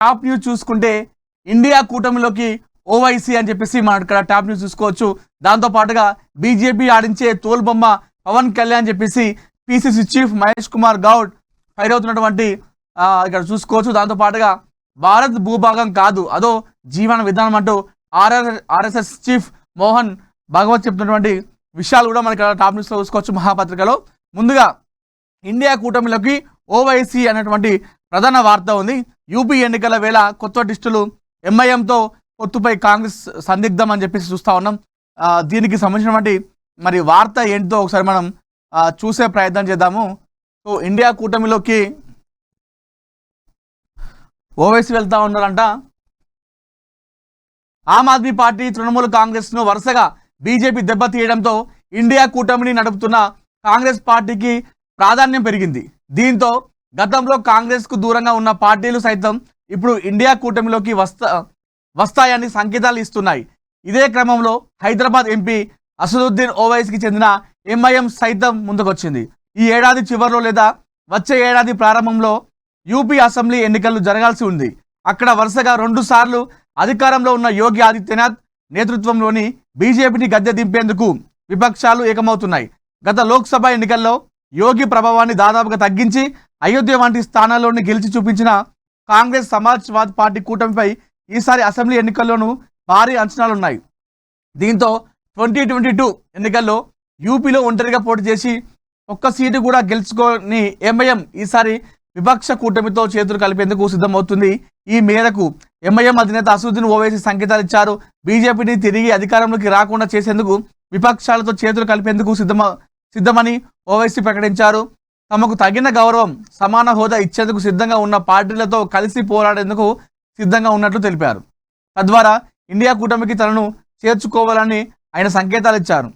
Top news చూసుకుంటే India కూటమిలోకి Owaisi అని చెప్పేసి మనం ఇక్కడ టాప్ న్యూస్ చూసుకోవచ్చు. దాంతో పాటుగా బీజేపీ ఆడించే తోలుబొమ్మ పవన్ కళ్యాణ్ చెప్పేసి PCC chief Mahesh Kumar Goud fire అవుతున్నటువంటి ఇక్కడ చూసుకోవచ్చు. దాంతో పాటుగా భారత్ భూభాగం కాదు అదో జీవన విధానం అంటూ ఆర్ఎస్ఎస్ చీఫ్ మోహన్ భాగవత్ చెప్తున్నటువంటి విషయాలు కూడా మనకి టాప్ న్యూస్లో చూసుకోవచ్చు మహాపత్రికలో. ముందుగా ఇండియా కూటమిలోకి ఓవైసీ అనేటువంటి ప్రధాన వార్త ఉంది. యూపీ ఎన్నికల వేళ కొత్త డిస్టులు ఎంఐఎంతో పొత్తుపై కాంగ్రెస్ సందిగ్ధం అని చెప్పేసి చూస్తూ ఉన్నాం. దీనికి సంబంధించినటువంటి మరి వార్త ఏంటో ఒకసారి మనం చూసే ప్రయత్నం చేద్దాము. సో ఇండియా కూటమిలోకి ఓవైసీ వెళ్తా ఉన్నారంట. ఆమ్ ఆద్మీ పార్టీ తృణమూల్ కాంగ్రెస్ ను వరుసగా బీజేపీ దెబ్బతీయడంతో ఇండియా కూటమిని నడుపుతున్న కాంగ్రెస్ పార్టీకి ప్రాధాన్యం పెరిగింది. దీంతో గతంలో కాంగ్రెస్ కు దూరంగా ఉన్న పార్టీలు సైతం ఇప్పుడు ఇండియా కూటమిలోకి వస్తాయని సంకేతాలు ఇస్తున్నాయి. ఇదే క్రమంలో హైదరాబాద్ ఎంపీ అసదుద్దీన్ ఓవైసీకి చెందిన ఎంఐఎం సైతం ముందుకొచ్చింది. ఈ ఏడాది చివరిలో లేదా వచ్చే ఏడాది ప్రారంభంలో యూపీ అసెంబ్లీ ఎన్నికలు జరగాల్సి ఉంది. అక్కడ వరుసగా 2 సార్లు అధికారంలో ఉన్న యోగి ఆదిత్యనాథ్ నేతృత్వంలోని బీజేపీని గద్దె దింపేందుకు విపక్షాలు ఏకమవుతున్నాయి. గత లోక్సభ ఎన్నికల్లో యోగి ప్రభావాన్ని దాదాపుగా తగ్గించి అయోధ్య వంటి స్థానాల్లోని గెలిచి చూపించిన కాంగ్రెస్ సమాజ్వాద్ పార్టీ కూటమిపై ఈసారి అసెంబ్లీ ఎన్నికల్లోనూ భారీ అంచనాలున్నాయి. దీంతో 2022 ఎన్నికల్లో యూపీలో ఒంటరిగా పోటీ చేసి ఒక్క సీటు కూడా గెలుచుకొని ఎంఐఎం ఈసారి విపక్ష కూటమితో చేతులు కలిపేందుకు సిద్ధమవుతుంది. ఈ మేరకు ఎంఐఎం అధినేత అసదుద్దీన్ ఓవైసీ సంకేతాలు ఇచ్చారు. బీజేపీని తిరిగి అధికారంలోకి రాకుండా చేసేందుకు విపక్షాలతో చేతులు కలిపేందుకు సిద్ధమని ఓవైసీ ప్రకటించారు. తమకు తగిన గౌరవం సమాన హోదా ఇచ్చేందుకు సిద్ధంగా ఉన్న పార్టీలతో కలిసి పోరాడేందుకు సిద్ధంగా ఉన్నట్లు తెలిపారు. తద్వారా ఇండియా కూటమికి తనను చేర్చుకోవాలని ఆయన సంకేతాలు ఇచ్చారు.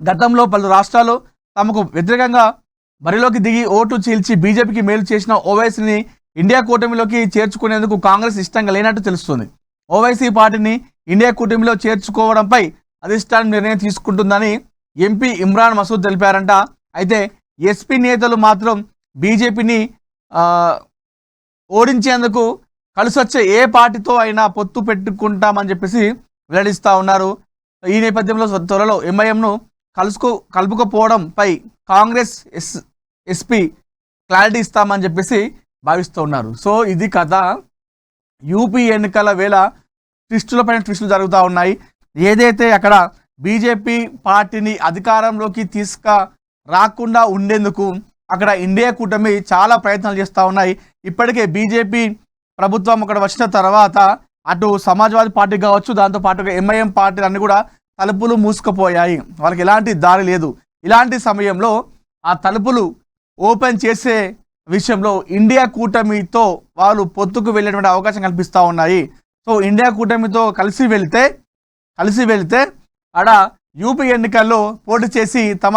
గతంలో పలు రాష్ట్రాలు తమకు వ్యతిరేకంగా బరిలోకి దిగి ఓటు చీల్చి బీజేపీకి మేలు చేసిన ఓవైసీని ఇండియా కూటమిలోకి చేర్చుకునేందుకు కాంగ్రెస్ ఇష్టంగా లేనట్టు తెలుస్తుంది. ఓవైసీ పార్టీని ఇండియా కూటమిలో చేర్చుకోవడంపై అధిష్టానం నిర్ణయం తీసుకుంటుందని ఎంపీ ఇమ్రాన్ మసూద్ తెలిపారంట. అయితే ఎస్పీ నేతలు మాత్రం బీజేపీని ఓడించేందుకు కలిసొచ్చే ఏ పార్టీతో అయినా పొత్తు పెట్టుకుంటామని చెప్పేసి వెల్లడిస్తూ ఉన్నారు. ఈ నేపథ్యంలో త్వరలో ఎంఐఎంను కలుపుకపోవడంపై కాంగ్రెస్ ఎస్పీ క్లారిటీ ఇస్తామని చెప్పేసి భావిస్తూ ఉన్నారు. సో ఇది కథ. యూపీ ఎన్నికల వేళ ట్విస్టులపైన ట్విస్టులు జరుగుతూ ఉన్నాయి. ఏదైతే అక్కడ బీజేపీ పార్టీని అధికారంలోకి రాకుండా ఉండేందుకు అక్కడ ఇండియా కూటమి చాలా ప్రయత్నాలు చేస్తూ ఉన్నాయి. ఇప్పటికే బీజేపీ ప్రభుత్వం అక్కడ వచ్చిన తర్వాత అటు సమాజ్వాదీ పార్టీ కావచ్చు, దాంతోపాటుగా ఎంఐఎం పార్టీలు అన్నీ కూడా తలుపులు మూసుకుపోయాయి. వాళ్ళకి ఎలాంటి దారి లేదు. ఇలాంటి సమయంలో ఆ తలుపులు ఓపెన్ చేసే విషయంలో ఇండియా కూటమితో వాళ్ళు పొత్తుకు వెళ్ళేటువంటి అవకాశం కల్పిస్తూ ఉన్నాయి. సో ఇండియా కూటమితో కలిసి వెళితే ఆడ యూపీ ఎన్నికల్లో పోటీ చేసి తమ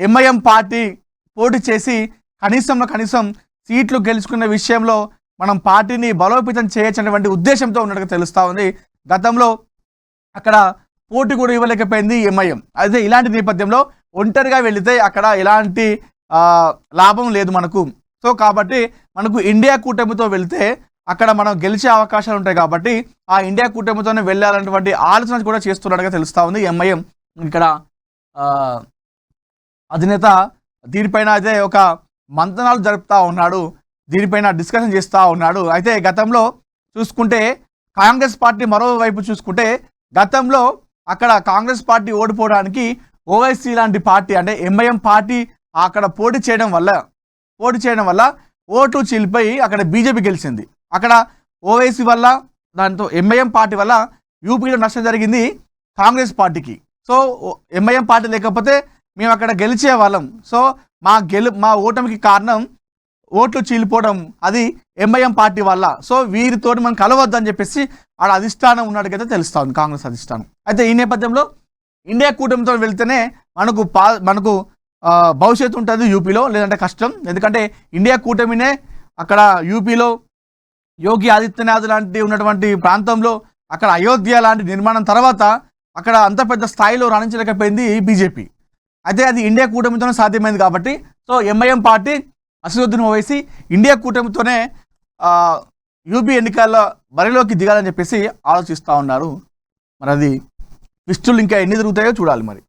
ఎంఐఎం పార్టీ పోటీ చేసి కనీసం సీట్లు గెలుచుకున్న విషయంలో మనం పార్టీని బలోపేతం చేయొచ్చనేటువంటి ఉద్దేశంతో ఉన్నట్టుగా తెలుస్తూ ఉంది. గతంలో అక్కడ పోటీ కూడా ఇవ్వలేకపోయింది ఎంఐఎం. అయితే ఇలాంటి నేపథ్యంలో ఒంటరిగా వెళితే అక్కడ ఎలాంటి లాభం లేదు మనకు. సో కాబట్టి మనకు ఇండియా కూటమితో వెళితే అక్కడ మనం గెలిచే అవకాశాలు ఉంటాయి. కాబట్టి ఆ ఇండియా కూటమితోనే వెళ్ళాలన్నటువంటి ఆలోచన కూడా చేస్తున్నట్టుగా తెలుస్తూ ఉంది ఎంఐఎం. ఇక్కడ అధినేత దీనిపైన అయితే ఒక మంతనాలు జరుపుతూ ఉన్నాడు, దీనిపైన డిస్కషన్ చేస్తూ ఉన్నాడు. అయితే గతంలో చూసుకుంటే కాంగ్రెస్ పార్టీ మరోవైపు చూసుకుంటే గతంలో అక్కడ కాంగ్రెస్ పార్టీ ఓడిపోవడానికి ఓవైసీ లాంటి పార్టీ అంటే ఎంఐఎం పార్టీ అక్కడ పోటీ చేయడం వల్ల ఓటు చీలిపోయి అక్కడ బీజేపీ గెలిచింది. అక్కడ ఓవైసీ వల్ల దాంతో ఎంఐఎం పార్టీ వల్ల యూపీలో నష్టం జరిగింది కాంగ్రెస్ పార్టీకి. సో ఎంఐఎం పార్టీ లేకపోతే మేము అక్కడ గెలిచే వాళ్ళం. సో మా ఓటమికి కారణం ఓట్లు చీలిపోవడం అది ఎంఐఎం పార్టీ వల్ల. సో వీరితో మనం కలవద్దని చెప్పేసి ఆడ అధిష్టానం ఉన్నట్టుగైతే తెలుస్తూ ఉంది కాంగ్రెస్ అధిష్టానం. అయితే ఈ నేపథ్యంలో ఇండియా కూటమితో వెళ్తేనే మనకు భవిష్యత్తు ఉంటుంది యూపీలో, లేదంటే కష్టం. ఎందుకంటే ఇండియా కూటమినే అక్కడ యూపీలో యోగి ఆదిత్యనాథ్ లాంటి ఉన్నటువంటి ప్రాంతంలో అక్కడ అయోధ్య లాంటి నిర్మాణం తర్వాత అక్కడ అంత పెద్ద స్థాయిలో రాణించలేకపోయింది బీజేపీ. అయితే అది ఇండియా కూటమితోనే సాధ్యమైంది కాబట్టి so MIM party Asaduddin Owaisi India కూటమితోనే యూపీ ఎన్నికల్లో బరిలోకి దిగాలని చెప్పేసి ఆలోచిస్తూ ఉన్నారు. మరి అది ట్విస్టులు ఇంకా ఎన్ని జరుగుతాయో చూడాలి. మరి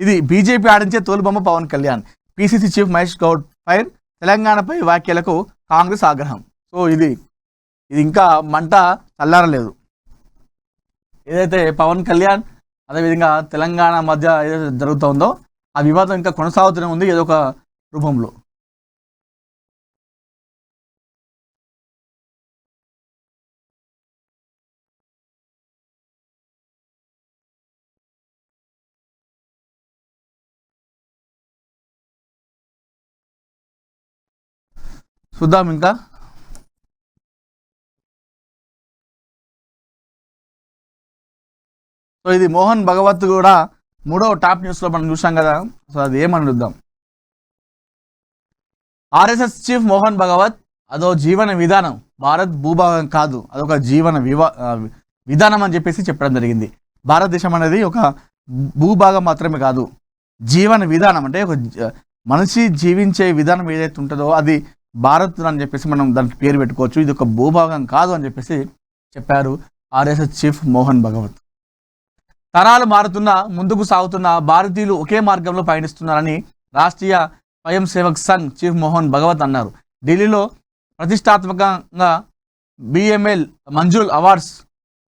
ఇది బీజేపీ ఆడించే తోలుబొమ్మ Pawan Kalyan, PCC chief Mahesh Goud fire, తెలంగాణపై వ్యాఖ్యలకు కాంగ్రెస్ ఆగ్రహం. సో ఇది ఇంకా మంట చల్లారలేదు. ఏదైతే పవన్ కళ్యాణ్ అదేవిధంగా తెలంగాణ మధ్య ఏదైతే జరుగుతుందో ఆ వివాదం ఇంకా కొనసాగుతూనే ఉంది ఏదో ఒక రూపంలో. చూద్దాం ఇంకా. సో ఇది మోహన్ భగవత్ కూడా మూడో టాప్ న్యూస్లో మనం చూసాం కదా. సో అది ఏమని చూద్దాం. ఆర్ఎస్ఎస్ చీఫ్ మోహన్ భగవత్, అదో జీవన విధానం, భారత్ భూభాగం కాదు, అదొక జీవన విధానం అని చెప్పేసి చెప్పడం జరిగింది. భారతదేశం అనేది ఒక భూభాగం మాత్రమే కాదు, జీవన విధానం అంటే ఒక మనిషి జీవించే విధానం ఏదైతే ఉంటుందో అది భారత్ అని చెప్పేసి మనం దానికి పేరు పెట్టుకోవచ్చు. ఇది ఒక భూభాగం కాదు అని చెప్పేసి చెప్పారు ఆర్ఎస్ఎస్ చీఫ్ మోహన్ భగవత్. తరాలు మారుతున్న ముందుకు సాగుతున్న భారతీయులు ఒకే మార్గంలో పయనిస్తున్నారని రాష్ట్రీయ స్వయం సేవక్ సంఘ్ చీఫ్ మోహన్ భగవత్ అన్నారు. ఢిల్లీలో ప్రతిష్టాత్మకంగా బిఎంఎల్ మంజుల్ అవార్డ్స్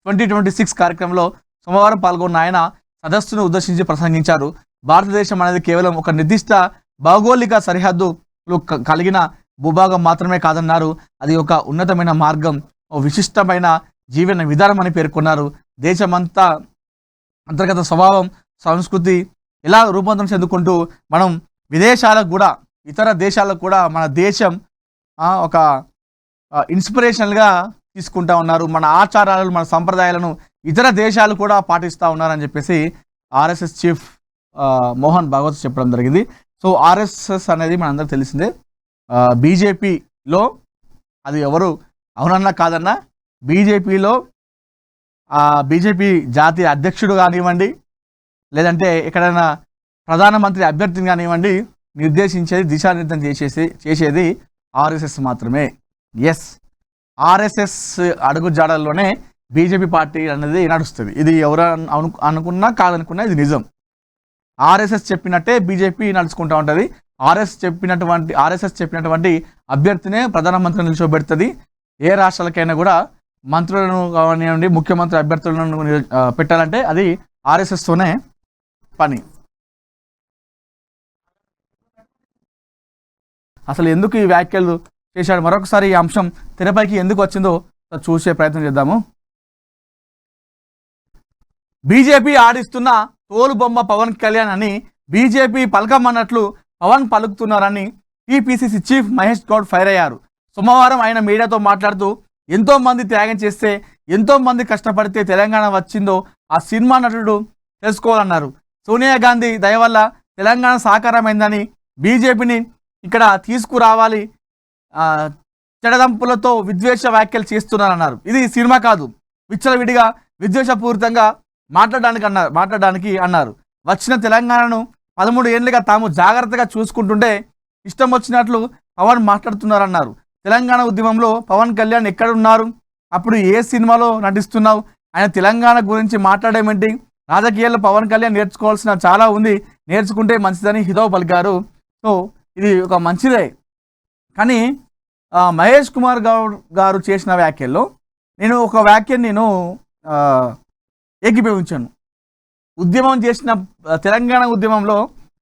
2026 కార్యక్రమంలో సోమవారం పాల్గొన్న ఆయన సదస్సును ఉద్దేశించి ప్రసంగించారు. భారతదేశం అనేది కేవలం ఒక నిర్దిష్ట భౌగోళిక సరిహద్దులు కలిగిన భూభాగం మాత్రమే కాదన్నారు. అది ఒక ఉన్నతమైన మార్గం, ఓ విశిష్టమైన జీవన విధానం అని పేర్కొన్నారు. దేశమంతా అంతర్గత స్వభావం, సంస్కృతి ఎలా రూపాంతరం చెందుకుంటూ మనం విదేశాలకు కూడా, ఇతర దేశాలకు కూడా మన దేశం ఒక ఇన్స్పిరేషన్గా తీసుకుంటా ఉన్నారు. మన ఆచారాలను, మన సంప్రదాయాలను ఇతర దేశాలు కూడా పాటిస్తూ ఉన్నారని చెప్పేసి ఆర్ఎస్ఎస్ చీఫ్ మోహన్ భగవత్ చెప్పడం జరిగింది. సో ఆర్ఎస్ఎస్ అనేది మనందరికీ తెలిసిందే. బీజేపీలో అది ఎవరు అవునన్నా కాదన్నా బీజేపీలో బీజేపీ జాతీయ అధ్యక్షుడు కానివ్వండి, లేదంటే ఎక్కడైనా ప్రధానమంత్రి అభ్యర్థిని కానివ్వండి, నిర్దేశించేది, దిశానిర్దేశం చేసేది ఆర్ఎస్ఎస్ మాత్రమే. ఎస్, ఆర్ఎస్ఎస్ అడుగు జాడల్లోనే బీజేపీ పార్టీ అనేది నడుస్తుంది. ఇది ఎవరు అనుకున్నా కాదనుకున్నా ఇది నిజం. ఆర్ఎస్ఎస్ చెప్పినట్టే బీజేపీ నడుచుకుంటూ ఉంటుంది. ఆర్ఎస్ఎస్ చెప్పినటువంటి అభ్యర్థినే ప్రధానమంత్రి నిల్చోబెడుతుంది. ఏ రాష్ట్రాలకైనా కూడా మంత్రులను కానివ్వండి, ముఖ్యమంత్రి అభ్యర్థులను పెట్టాలంటే అది ఆర్ఎస్ఎస్తోనే పని. అసలు ఎందుకు ఈ వ్యాఖ్యలు చేశాడు, మరొకసారి ఈ అంశం తెరపైకి ఎందుకు వచ్చిందో చూసే ప్రయత్నం చేద్దాము. బీజేపీ ఆడిస్తున్న తోలుబొమ్మ పవన్ కళ్యాణ్ అని బీజేపీ పలకమన్నట్లు పవన్ పలుకుతున్నారని TPCC chief Mahesh Goud fire అయ్యారు. సోమవారం ఆయన మీడియాతో మాట్లాడుతూ ఎంతో మంది త్యాగం చేస్తే, ఎంతో మంది కష్టపడితే తెలంగాణ వచ్చిందో ఆ సినిమా నటుడు తెలుసుకోవాలన్నారు. సోనియా గాంధీ దయ వల్ల తెలంగాణ సాకారమైందని, బీజేపీని ఇక్కడ తీసుకురావాలి చెడదంపులతో విద్వేష వ్యాఖ్యలు చేస్తున్నారన్నారు. ఇది సినిమా కాదు, విచ్చలవిడిగా విద్వేషపూరితంగా మాట్లాడడానికి అన్నారు. వచ్చిన తెలంగాణను 13 ఏళ్ళుగా తాము జాగ్రత్తగా చూసుకుంటుంటే ఇష్టం వచ్చినట్లు పవన్ మాట్లాడుతున్నారన్నారు. తెలంగాణ ఉద్యమంలో పవన్ కళ్యాణ్ ఎక్కడున్నారు, అప్పుడు ఏ సినిమాలో నటిస్తున్నావు, ఆయన తెలంగాణ గురించి మాట్లాడేమేంటి, రాజకీయాల్లో పవన్ కళ్యాణ్ నేర్చుకోవాల్సిన చాలా ఉంది, నేర్చుకుంటే మంచిదని హితవు పలికారు. సో ఇది ఒక మంచిదే. కానీ మహేష్ కుమార్ గౌడ్ గారు చేసిన వ్యాఖ్యల్లో నేను ఒక వ్యాఖ్యను ఏకీభవించాను. ఉద్యమం చేసిన తెలంగాణ ఉద్యమంలో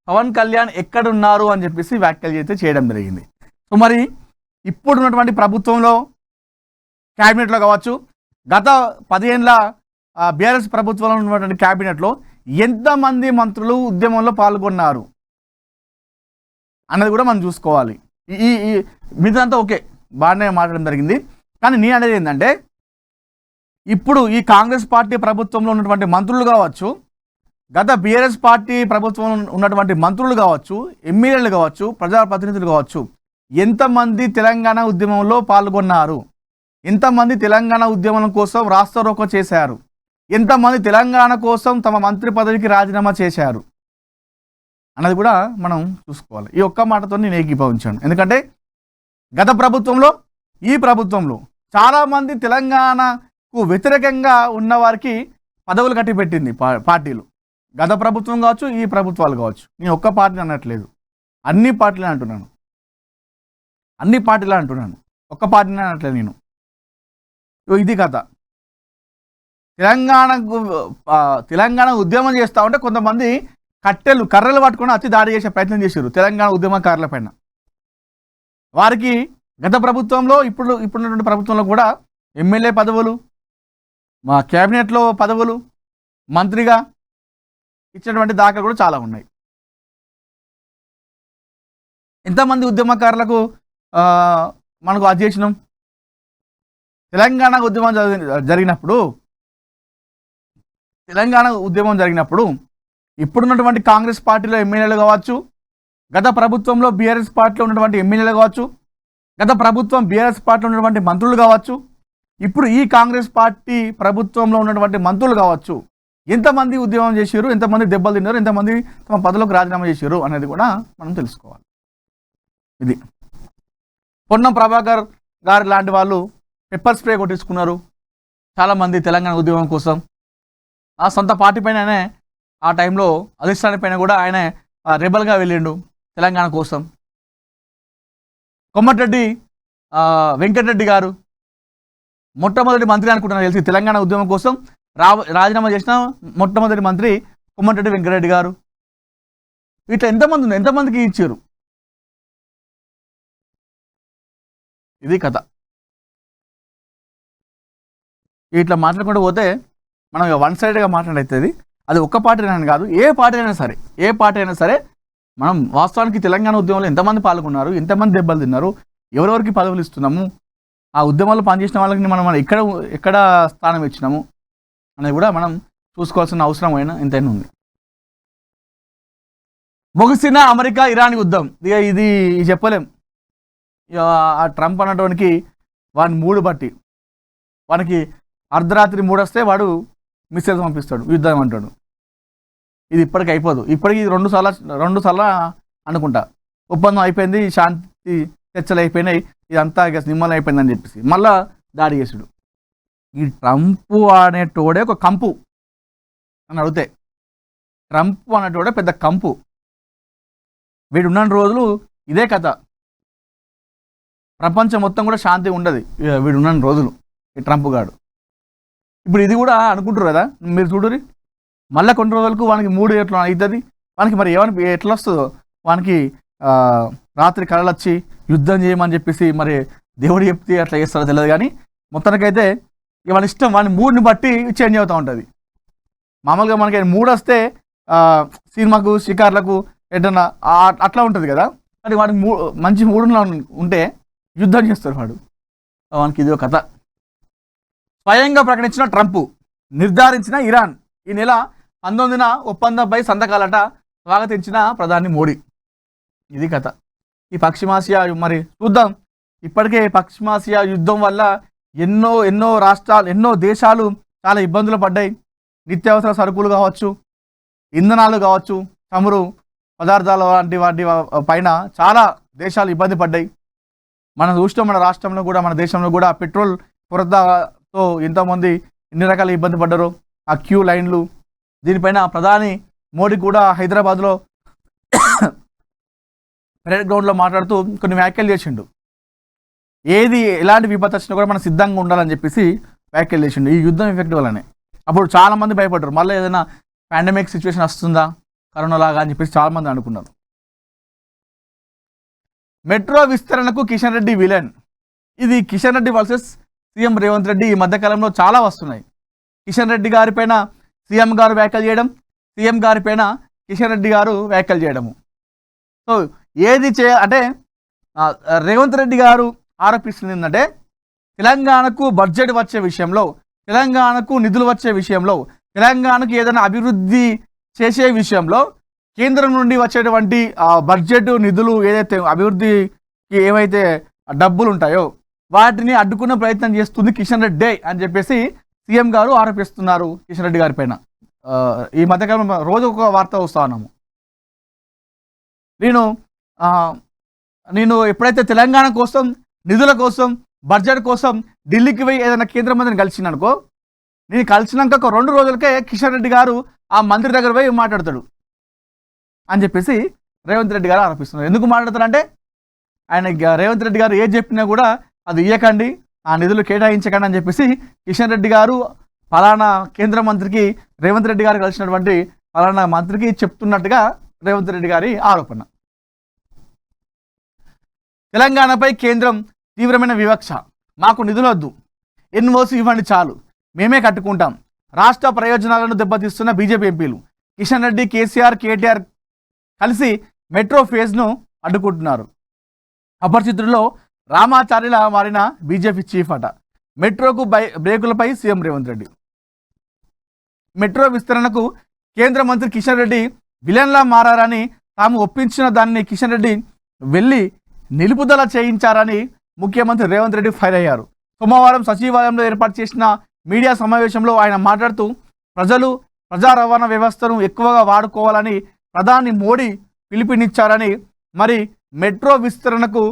పవన్ కళ్యాణ్ ఎక్కడున్నారు అని చెప్పేసి వ్యాఖ్యలు చేయడం జరిగింది. సో మరి ఇప్పుడున్నటువంటి ప్రభుత్వంలో క్యాబినెట్లో కావచ్చు, గత 10 ఏళ్ళ బీఆర్ఎస్ ప్రభుత్వంలో ఉన్నటువంటి క్యాబినెట్లో ఎంతమంది మంత్రులు ఉద్యమంలో పాల్గొన్నారు అన్నది కూడా మనం చూసుకోవాలి. ఈ మీదంతా ఓకే, బాగానే మాట్లాడడం జరిగింది. కానీ నేను అనేది ఏంటంటే, ఇప్పుడు ఈ కాంగ్రెస్ పార్టీ ప్రభుత్వంలో ఉన్నటువంటి మంత్రులు కావచ్చు, గత బీఆర్ఎస్ పార్టీ ప్రభుత్వంలో ఉన్నటువంటి మంత్రులు కావచ్చు, ఎమ్మెల్యేలు కావచ్చు, ప్రజాప్రతినిధులు కావచ్చు, ఎంతమంది తెలంగాణ ఉద్యమంలో పాల్గొన్నారు, ఎంతమంది తెలంగాణ ఉద్యమం కోసం రాస్తారోకో చేశారు, ఎంతమంది తెలంగాణ కోసం తమ మంత్రి పదవికి రాజీనామా చేశారు అన్నది కూడా మనం చూసుకోవాలి. ఈ ఒక్క మాటతో నేను ఏకీభవించాను. ఎందుకంటే గత ప్రభుత్వంలో, ఈ ప్రభుత్వంలో చాలామంది తెలంగాణకు వ్యతిరేకంగా ఉన్న వారికి పదవులు కట్టిపెట్టింది పార్టీలు. గత ప్రభుత్వం కావచ్చు, ఈ ప్రభుత్వాలు కావచ్చు. నేను ఒక్క పార్టీ అనట్లేదు, అన్ని పార్టీలు అంటున్నాను, ఒక్క పార్టీని అనట్లేదు నేను. ఇది కథ. తెలంగాణ ఉద్యమం చేస్తూ ఉంటే కొంతమంది కర్రలు పట్టుకొని అతి దాడి చేసే ప్రయత్నం చేశారు తెలంగాణ ఉద్యమకారుల పైన. వారికి గత ప్రభుత్వంలో ఇప్పుడున్నటువంటి ప్రభుత్వంలో కూడా ఎమ్మెల్యే పదవులు, మా క్యాబినెట్లో పదవులు, మంత్రిగా ఇచ్చినటువంటి దాఖలు కూడా చాలా ఉన్నాయి. ఎంతమంది ఉద్యమకారులకు మనకు అధ్యక్షనం. తెలంగాణ ఉద్యమం జరిగినప్పుడు ఇప్పుడున్నటువంటి కాంగ్రెస్ పార్టీలో ఎమ్మెల్యేలు కావచ్చు, గత ప్రభుత్వంలో బీఆర్ఎస్ పార్టీలో ఉన్నటువంటి ఎమ్మెల్యేలు కావచ్చు, గత ప్రభుత్వం బీఆర్ఎస్ పార్టీలో ఉన్నటువంటి మంత్రులు కావచ్చు, ఇప్పుడు ఈ కాంగ్రెస్ పార్టీ ప్రభుత్వంలో ఉన్నటువంటి మంత్రులు కావచ్చు, ఎంతమంది ఉద్యమం చేశారు, ఎంతమంది దెబ్బలు తిన్నారు, ఎంతమంది తమ పదవులకు రాజీనామా చేశారు అనేది కూడా మనం తెలుసుకోవాలి. ఇది పొన్నం ప్రభాకర్ గారు లాంటి వాళ్ళు పెప్పర్ స్ప్రే కొట్టించుకున్నారు చాలామంది తెలంగాణ ఉద్యమం కోసం. ఆ సొంత పార్టీ పైన ఆ టైంలో అధిష్టానం పైన కూడా ఆయన రెబల్గా వెళ్ళిండు తెలంగాణ కోసం. కోమటిరెడ్డి వెంకటరెడ్డి గారు మొట్టమొదటి మంత్రి అనుకుంటున్నారు తెలిసి తెలంగాణ ఉద్యమం కోసం రాజీనామా చేసిన మొట్టమొదటి మంత్రి కోమటిరెడ్డి వెంకటరెడ్డి గారు. ఇట్లా ఎంతమందికి ఇచ్చారు. ఇది కథ. ఇట్లా మాట్లాడుకుంటూ పోతే మనం వన్ సైడ్గా మాట్లాడైతుంది. అది ఒక్క పార్టీ అని కాదు, ఏ పార్టీ అయినా సరే మనం వాస్తవానికి తెలంగాణ ఉద్యమంలో ఎంతమంది పాల్గొన్నారు, ఎంతమంది దెబ్బలు తిన్నారు, ఎవరెవరికి పదవులు ఇస్తున్నాము, ఆ ఉద్యమాల్లో పనిచేసిన వాళ్ళకి మనం ఎక్కడ స్థానం ఇచ్చినాము అనేది కూడా మనం చూసుకోవాల్సిన అవసరం ఎంతైనా ఉంది. ముగిసిన అమెరికా ఇరాన్ యుద్ధం. ఇది చెప్పలేం. ఆ ట్రంప్ అన్నటువంటి వాడిని మూడు బట్టి వానికి అర్ధరాత్రి 3 వస్తే వాడు మిస్సైల్స్ పంపిస్తాడు, యుద్ధం అంటాడు. ఇది ఇప్పటికి అయిపోదు. ఇప్పటికి రెండు సార్లు అనుకుంటా ఒప్పందం అయిపోయింది, శాంతి చర్చలు అయిపోయినాయి, ఇదంతా నిమ్మలం అయిపోయిందని చెప్పేసి మళ్ళా దాడి చేసాడు. ఈ ట్రంప్ అనేటోడే ఒక కంపు అని అడిగితే, ట్రంప్ అనేటోడే పెద్ద కంపు. వీడున్న రోజులు ఇదే కథ. ప్రపంచం మొత్తం కూడా శాంతి ఉండదు వీడున్న రోజులు, ఈ ట్రంప్ గాడు. ఇప్పుడు ఇది కూడా అనుకుంటారు కదా, మీరు చూడరు మళ్ళీ కొన్ని రోజులకు వానికి 3 ఎట్లా అవుతుంది, వానికి మరి ఏమని ఎట్లా వస్తుందో, వానికి రాత్రి కళలు వచ్చి యుద్ధం చేయమని చెప్పేసి మరి దేవుడు చెప్తే అట్లా చేస్తారో తెలియదు. కానీ మొత్తానికైతే వాని ఇష్టం, వాని మూడ్ని బట్టి చేంజ్ అవుతూ ఉంటుంది. మామూలుగా మనకి 3 వస్తే సినిమాకు షికార్లకు ఎటన్నా అట్లా ఉంటుంది కదా, కానీ వాడికి మంచి మూడులో ఉంటే యుద్ధం చేస్తారు వాడు. వానికి ఇది ఒక కథ. స్వయంగా ప్రకటించిన ట్రంప్, నిర్ధారించిన ఇరాన్. ఈ నెల 19న ఒప్పందంపై సంతకాలట, స్వాగతించిన ప్రధాని మోడీ. ఇది కథ. ఈ పశ్చిమాసియా మరి చూద్దాం. ఇప్పటికే పశ్చిమాసియా యుద్ధం వల్ల ఎన్నో రాష్ట్రాలు, ఎన్నో దేశాలు చాలా ఇబ్బందులు పడ్డాయి. నిత్యావసర సరుకులు కావచ్చు, ఇంధనాలు కావచ్చు, చమురు పదార్థాల వంటి వాటి పైన చాలా దేశాలు ఇబ్బంది పడ్డాయి. మనం చూస్తాం, మన రాష్ట్రంలో కూడా, మన దేశంలో కూడా పెట్రోల్ కొరతతో ఎంతోమంది ఎన్ని రకాల ఇబ్బంది పడ్డారు, ఆ క్యూ లైన్లు. దీనిపైన ప్రధాని మోడీ కూడా హైదరాబాద్లో పరేడ్ గ్రౌండ్లో మాట్లాడుతూ కొన్ని వ్యాఖ్యలు చేసిండు. ఎలాంటి విపత్తు వచ్చినా కూడా మనం సిద్ధంగా ఉండాలని చెప్పేసి వ్యాఖ్యలు చేసిండు ఈ యుద్ధం ఎఫెక్ట్ వల్లనే. అప్పుడు చాలామంది భయపడ్డారు, మళ్ళీ ఏదైనా పాండమిక్ సిచ్యువేషన్ వస్తుందా కరోనా లాగా అని చెప్పేసి చాలామంది అనుకున్నారు. మెట్రో విస్తరణకు కిషన్ రెడ్డి విలన్. ఇది కిషన్ రెడ్డి వర్సెస్ సీఎం రేవంత్ రెడ్డి ఈ మధ్యకాలంలో చాలా వస్తున్నాయి. కిషన్ రెడ్డి గారి పైన సీఎం గారు వ్యాఖ్యలు చేయడం, సీఎం గారి పైన కిషన్ రెడ్డి గారు వ్యాఖ్యలు చేయడము. సో అంటే రేవంత్ రెడ్డి గారు ఆరోపిస్తుంది ఏంటంటే, తెలంగాణకు బడ్జెట్ వచ్చే విషయంలో, తెలంగాణకు నిధులు వచ్చే విషయంలో, తెలంగాణకు ఏదైనా అభివృద్ధి చేసే విషయంలో కేంద్రం నుండి వచ్చేటువంటి బడ్జెట్ నిధులు ఏదైతే అభివృద్ధికి ఏవైతే డబ్బులు ఉంటాయో వాటిని అడ్డుకునే ప్రయత్నం చేస్తుంది కిషన్ రెడ్డి అని చెప్పేసి సీఎం గారు ఆరోపిస్తున్నారు కిషన్ రెడ్డి గారి పైన. ఈ మధ్యకాలం రోజు ఒక వార్త వస్తా ఉన్నాము. నేను ఎప్పుడైతే తెలంగాణ కోసం, నిధుల కోసం బడ్జెట్ కోసం ఢిల్లీకి పోయి ఏదైనా కేంద్ర మంత్రిని కలిసిందనుకో, నేను కలిసినాక ఒక 2 రోజులకే కిషన్ రెడ్డి గారు ఆ మంత్రి దగ్గర పోయి మాట్లాడతాడు అని చెప్పేసి రేవంత్ రెడ్డి గారు ఆరోపిస్తున్నారు. ఎందుకు మాట్లాడతారంటే ఆయన రేవంత్ రెడ్డి గారు ఏది చెప్పినా కూడా అది ఇయ్యకండి, ఆ నిధులు కేటాయించకండి అని చెప్పేసి కిషన్ రెడ్డి గారు ఫలానా కేంద్ర మంత్రికి రేవంత్ రెడ్డి గారు కలిసినటువంటి ఫలానా మంత్రికి చెప్తున్నట్టుగా రేవంత్ రెడ్డి గారి ఆరోపణ. తెలంగాణపై కేంద్రం తీవ్రమైన వివక్ష, మాకు నిధులొద్దు, ఎన్ఓసి ఇవ్వండి చాలు, మేమే కట్టుకుంటాం, రాష్ట్ర ప్రయోజనాలను దెబ్బతీస్తున్న బీజేపీ ఎంపీలు కిషన్ రెడ్డి, కేసీఆర్, కేటీఆర్ కలిసి మెట్రో ఫేజ్ను అడ్డుకుంటున్నారు. అపరిచితుల్లో రామాచార్యుల మారిన బీజేపీ చీఫ్ అట. మెట్రోకు బ్రేకులపై సీఎం రేవంత్ రెడ్డి. మెట్రో విస్తరణకు కేంద్ర మంత్రి కిషన్ రెడ్డి విలన్లా మారని తాము ఒప్పించిన దాన్ని కిషన్ రెడ్డి వెళ్ళి నిలుపుదల చేయించారని ముఖ్యమంత్రి రేవంత్ రెడ్డి ఫైర్ అయ్యారు. సోమవారం సచివాలయంలో ఏర్పాటు చేసిన మీడియా సమావేశంలో ఆయన మాట్లాడుతూ ప్రజలు ప్రజా రవాణా వ్యవస్థను ఎక్కువగా వాడుకోవాలని ప్రధాని మోడీ పిలుపునిచ్చారని, మరి మెట్రో విస్తరణకు